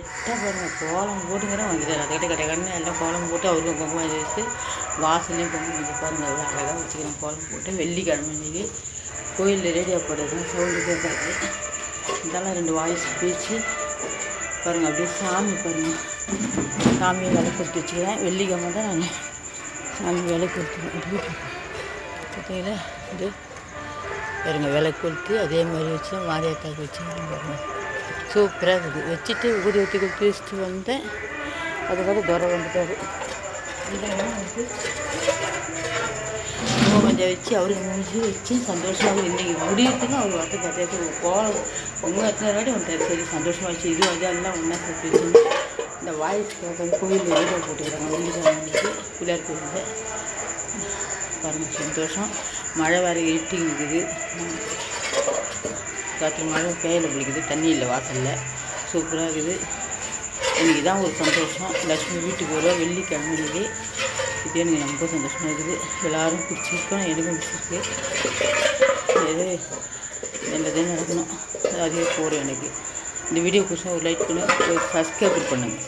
பாருங்கள் கோலம் போட்டுங்கிறேன் வந்துட்டார். அதை கிட்ட கண்ணு எல்லாம் கோலம் போட்டு அவருக்கு பொங்கல் வச்சு வாசலையும் பொங்கல் வச்சு பாருங்கள் எவ்வளோ அழகாக வச்சுக்கிறேன். கோலம் போட்டு வெள்ளிக்கிழமை இன்றைக்கி கோயிலில் ரேடியோ போடுறது சவுண்டு கேட்காது. இதெல்லாம் 2 வாய்ஸ் பேச்சு பாருங்கள். அப்படியே சாமி பாருங்கள், சாமியை விலை கொடுத்து வச்சுக்கிறேன். வெள்ளிக்கிழமை தான் நான் சாமி விலை கொடுத்துருவேன். பார்த்தீங்களா இது பாருங்கள் விலை கொடுத்து அதே மாதிரி வச்சு மாரியாத்தாக்கு வச்சுக்கிறேன் பாருங்கள். சூப்பராக இருக்குது. வச்சுட்டு ஊதி ஊற்றி கொடுத்து வச்சுட்டு வந்தேன். அதுக்காக துறை வந்துட்டார். வந்து கொஞ்சம் வச்சு அவருக்கு முடிஞ்சு வச்சு சந்தோஷமாக இன்றைக்கி முடியறதுக்கு அவர் வந்து கதையாச்சு கோலம் பொங்கல் எத்தனை வாட்டி வந்துட்டார். சரி சந்தோஷமாக வச்சு இது அதெல்லாம் ஒன்றா சேர்த்து வச்சு இந்த வாய்ஸ் கோயிலில் வீடியோ போட்டுக்கிறாங்க. வெள்ளிக்கிழமைக்கு பிள்ளையார் கோயிலில் பாருங்கள் சந்தோஷம். மழை வேறு இருட்டி இருக்குது. ராத்திரி மழை பேயில் பிடிக்குது. தண்ணி இல்லை வாசலில். சூப்பராக இருக்குது. இன்றைக்கி தான் ஒரு சந்தோஷம். லட்சுமி வீட்டுக்கு வருவா வெள்ளிக்கிழமை இது எனக்கு ரொம்ப சந்தோஷமாக இருக்குது. எல்லோரும் பிடிச்சிருக்கோம். எனக்கும் பிடிச்சிருக்கு. எது நல்லதே நடக்கணும். அதே போகிறோம். எனக்கு இந்த வீடியோ பிடிச்சா ஒரு லைக் பண்ணி ஒரு சப்ஸ்கிரைப் பண்ணுங்கள்.